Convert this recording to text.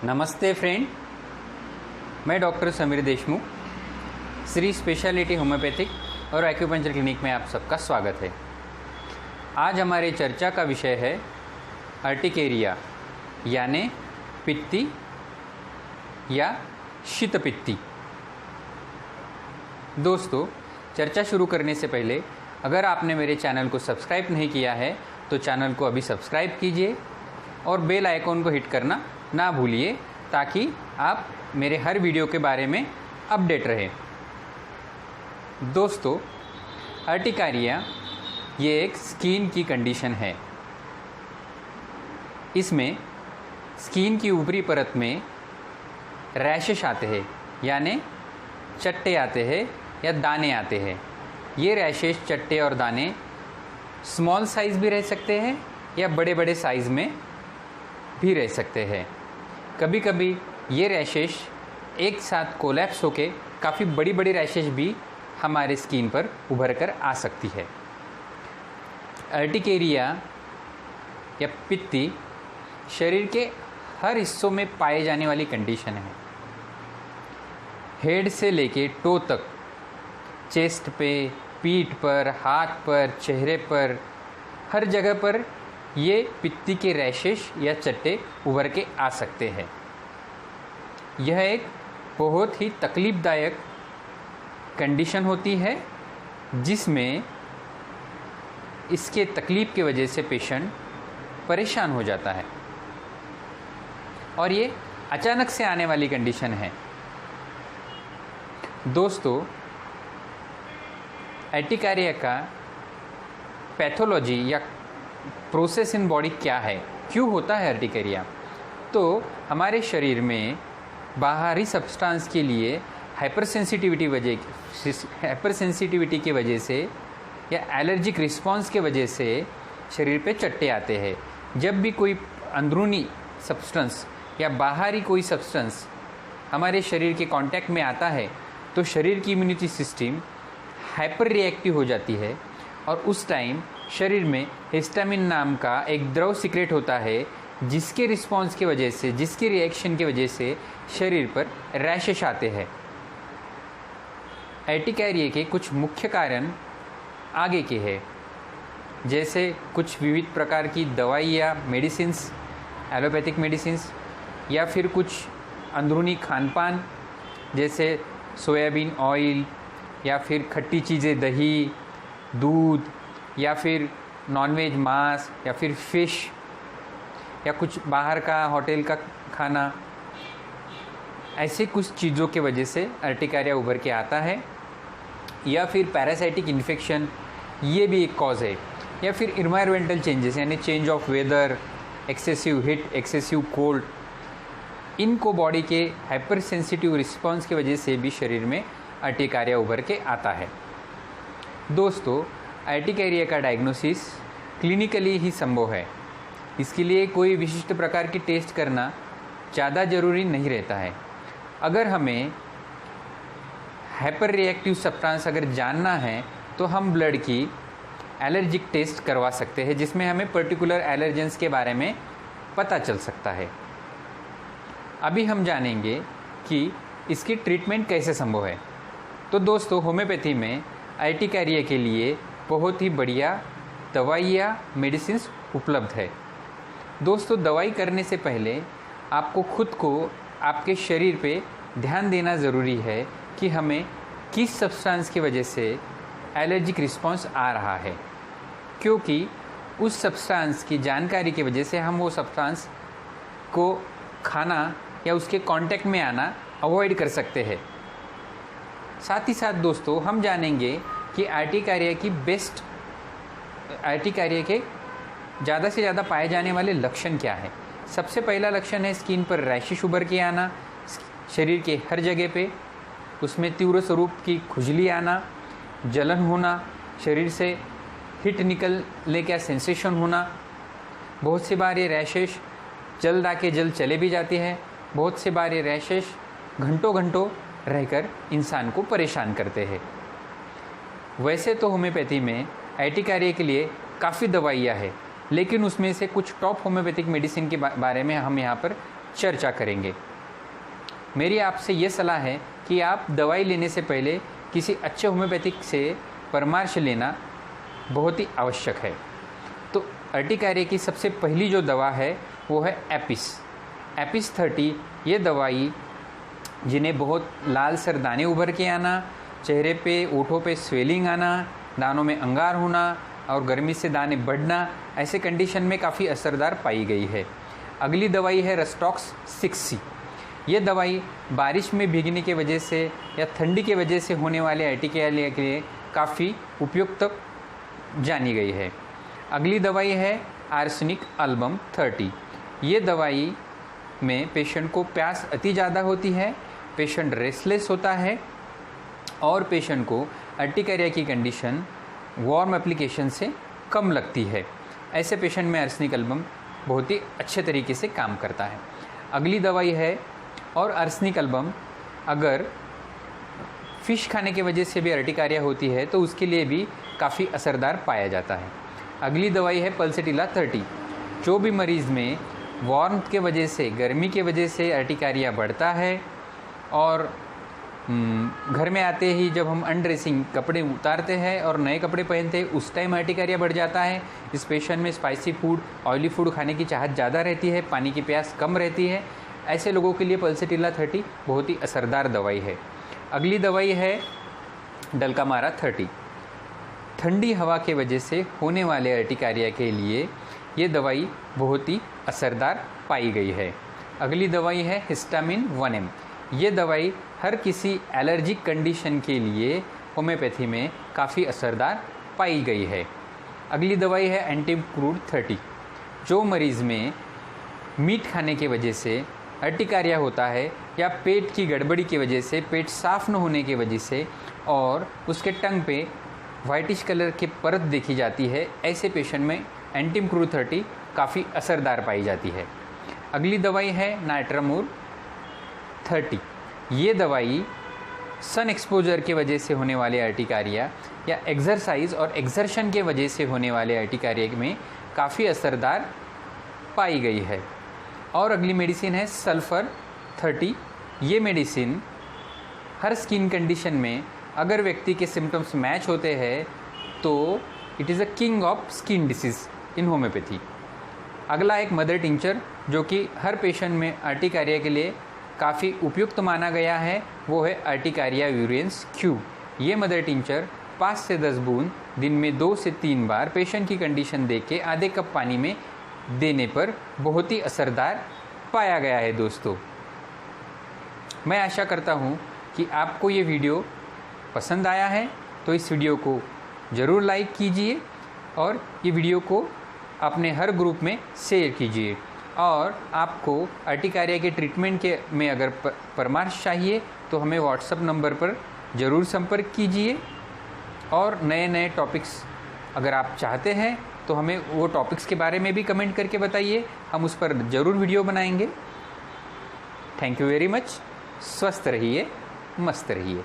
नमस्ते फ्रेंड, मैं doctor Sameer Deshmukh, Shri speciality homeopathic और एक्यूपंक्चर क्लिनिक में आप सबका स्वागत है। आज हमारे चर्चा का विषय है अर्टिकेरिया यानी पित्ती या शीतपित्ती। दोस्तों, चर्चा शुरू करने से पहले अगर आपने मेरे चैनल को सब्सक्राइब नहीं किया है तो चैनल को अभी सब्सक्राइब कीजिए और बेल आइकॉन को हिट करना ना भूलिए ताकि आप मेरे हर वीडियो के बारे में अपडेट रहें। दोस्तों, अर्टिकारिया ये एक स्किन की कंडीशन है। इसमें स्किन की ऊपरी परत में रैशेस आते हैं यानी चट्टे आते हैं या दाने आते हैं। ये रैशेस, चट्टे और दाने स्मॉल साइज़ भी रह सकते हैं या बड़े बड़े साइज़ में भी रह सकते हैं। कभी कभी ये रैशेस एक साथ कोलैप्स होके काफ़ी बड़ी बड़ी रैशेस भी हमारे स्किन पर उभर कर आ सकती है। अर्टिकेरिया या पित्ती शरीर के हर हिस्सों में पाए जाने वाली कंडीशन है। हेड से लेके टो तक, चेस्ट पे, पीठ पर, हाथ पर, चेहरे पर, हर जगह पर ये पित्ती के रैशेस या चट्टे उभर के आ सकते हैं। यह एक बहुत ही तकलीफ़दायक कंडीशन होती है जिसमें इसके तकलीफ़ की वजह से पेशेंट परेशान हो जाता है और ये अचानक से आने वाली कंडीशन है। दोस्तों, अर्टिकारिया का पैथोलॉजी या प्रोसेस इन बॉडी क्या है, क्यों होता है अर्टिकेरिया? तो हमारे शरीर में बाहरी सब्सटेंस के लिए हाइपर सेंसिटिविटी की वजह से या एलर्जिक रिस्पॉन्स के वजह से शरीर पे चट्टे आते हैं। जब भी कोई अंदरूनी सब्सटेंस या बाहरी कोई सब्सटेंस हमारे शरीर के कांटेक्ट में आता है तो शरीर की इम्यूनिटी सिस्टम हाइपर रिएक्टिव हो जाती है और उस टाइम शरीर में हिस्टामिन नाम का एक द्रव सीक्रेट होता है जिसके रिस्पॉन्स की वजह से, जिसके रिएक्शन की वजह से शरीर पर रैशेस आते हैं। अर्टिकेरिया के कुछ मुख्य कारण आगे के हैं, जैसे कुछ विविध प्रकार की दवाई या मेडिसिन्स, एलोपैथिक मेडिसिन्स, या फिर कुछ अंदरूनी खानपान जैसे सोयाबीन ऑयल या फिर खट्टी चीज़ें, दही, दूध, या फिर नॉनवेज मांस या फिर फ़िश, या कुछ बाहर का होटल का खाना। ऐसे कुछ चीज़ों के वजह से अर्टिकारिया उभर के आता है। या फिर पैरासाइटिक इन्फेक्शन, ये भी एक कॉज है। या फिर इन्वायरमेंटल चेंजेस यानी change of weather, excessive heat, excessive cold, इनको बॉडी के हाइपर सेंसिटिव रिस्पॉन्स की वजह से भी शरीर में अर्टिकारिया उभर के आता है। दोस्तों, अर्टिकेरिया का डायग्नोसिस क्लिनिकली ही संभव है। इसके लिए कोई विशिष्ट प्रकार की टेस्ट करना ज़्यादा ज़रूरी नहीं रहता है। अगर हमें हाइपर रिएक्टिव सब्सटेंस अगर जानना है तो हम ब्लड की एलर्जिक टेस्ट करवा सकते हैं जिसमें हमें पर्टिकुलर एलर्जेंस के बारे में पता चल सकता है। अभी हम जानेंगे कि इसकी ट्रीटमेंट कैसे संभव है। तो दोस्तों, होम्योपैथी में अर्टिकेरिया के लिए बहुत ही बढ़िया दवाइयाँ, मेडिसिन्स उपलब्ध है। दोस्तों, दवाई करने से पहले आपको खुद को, आपके शरीर पे ध्यान देना ज़रूरी है कि हमें किस सब्सटेंस की वजह से एलर्जिक रिस्पॉन्स आ रहा है, क्योंकि उस सब्सटेंस की जानकारी की वजह से हम वो सब्सटेंस को खाना या उसके कांटेक्ट में आना अवॉइड कर सकते हैं। साथ ही साथ दोस्तों, हम जानेंगे कि अर्टिकारिया के ज़्यादा से ज़्यादा पाए जाने वाले लक्षण क्या है। सबसे पहला लक्षण है स्किन पर रैशेस उभर के आना, शरीर के हर जगह पे, उसमें तीव्र स्वरूप की खुजली आना, जलन होना, शरीर से हीट निकलने का सेंसेशन होना। बहुत सी बार ये रैशेस जल्द आके जल्द चले भी जाते हैं। बहुत से बार ये रैशेस घंटों घंटों रहकर इंसान को परेशान करते हैं। वैसे तो होम्योपैथी में अर्टिकेरिया के लिए काफ़ी दवाइयाँ हैं, लेकिन उसमें से कुछ टॉप होम्योपैथिक मेडिसिन के बारे में हम यहाँ पर चर्चा करेंगे। मेरी आपसे ये सलाह है कि आप दवाई लेने से पहले किसी अच्छे होम्योपैथिक से परामर्श लेना बहुत ही आवश्यक है। तो अर्टिकारिया की सबसे पहली जो दवा है वो है एपिस 30। ये दवाई जिन्हें बहुत लाल सर दाने उभर के आना, चेहरे पे ओठों पे स्वेलिंग आना, दानों में अंगार होना और गर्मी से दाने बढ़ना, ऐसे कंडीशन में काफ़ी असरदार पाई गई है। अगली दवाई है रस्टॉक्स 6C। ये दवाई बारिश में भीगने की वजह से या ठंडी की वजह से होने वाले अर्टिकारिया के लिए काफ़ी उपयुक्त जानी गई है। अगली दवाई है आर्सेनिक एल्बम 30। ये दवाई में पेशेंट को प्यास अति ज़्यादा होती है, पेशेंट रेस्टलेस होता है और पेशेंट को अर्टिकारिया की कंडीशन वार्म एप्लीकेशन से कम लगती है। ऐसे पेशेंट में आर्सेनिक एल्बम बहुत ही अच्छे तरीके से काम करता है। अगली दवाई है, और आर्सेनिक एल्बम अगर फ़िश खाने की वजह से भी अर्टिकारिया होती है तो उसके लिए भी काफ़ी असरदार पाया जाता है। अगली दवाई है पल्सेटिला 30। जो भी मरीज़ में वार्मथ के वजह से, गर्मी के वजह से अर्टिकारिया बढ़ता है और घर में आते ही जब हम अनड्रेसिंग कपड़े उतारते हैं और नए कपड़े पहनते हैं उस टाइम अर्टिकारिया बढ़ जाता है। इस पेशेंट में स्पाइसी फूड, ऑयली फूड खाने की चाहत ज़्यादा रहती है, पानी की प्यास कम रहती है। ऐसे लोगों के लिए पल्सेटिला 30 बहुत ही असरदार दवाई है। अगली दवाई है डल्कामारा 30। ठंडी हवा के वजह से होने वाले अर्टिकारिया के लिए ये दवाई बहुत ही असरदार पाई गई है। अगली दवाई है हिस्टामिन 1M। ये दवाई हर किसी एलर्जिक कंडीशन के लिए होम्योपैथी में काफ़ी असरदार पाई गई है। अगली दवाई है एंटीक्रूड 30। जो मरीज़ में मीट खाने की वजह से अर्टिकारिया होता है या पेट की गड़बड़ी की वजह से, पेट साफ़ न होने की वजह से और उसके टंग पे वाइटिश कलर की परत देखी जाती है, ऐसे पेशेंट में एंटीक्रूड 30 काफ़ी असरदार पाई जाती है। अगली दवाई है नाइट्रामोर 30। ये दवाई सन एक्सपोजर के वजह से होने वाले अर्टिकारिया या एक्सरसाइज और एक्सर्शन के वजह से होने वाले अर्टिकारिया में काफ़ी असरदार पाई गई है। और अगली मेडिसिन है सल्फ़र 30। ये मेडिसिन हर स्किन कंडीशन में अगर व्यक्ति के सिम्टम्स मैच होते हैं तो it is a king of skin disease in homeopathy. अगला एक मदर टिंचर जो कि हर पेशेंट में अर्टिकारिया के लिए काफ़ी उपयुक्त माना गया है, वो है अर्टिकारिया वीरियंस क्यूब। ये मदर टिंचर 5 से 10 बूंद दिन में 2 से 3 बार पेशेंट की कंडीशन देख के आधे कप पानी में देने पर बहुत ही असरदार पाया गया है। दोस्तों, मैं आशा करता हूँ कि आपको ये वीडियो पसंद आया है, तो इस वीडियो को ज़रूर लाइक कीजिए और ये वीडियो को अपने हर ग्रुप में शेयर कीजिए। और आपको अर्टिकारिया के ट्रीटमेंट के में अगर परामर्श चाहिए तो हमें व्हाट्सएप नंबर पर ज़रूर संपर्क कीजिए। और नए नए टॉपिक्स अगर आप चाहते हैं तो हमें वो टॉपिक्स के बारे में भी कमेंट करके बताइए, हम उस पर ज़रूर वीडियो बनाएंगे। Thank you very much. स्वस्थ रहिए, मस्त रहिए।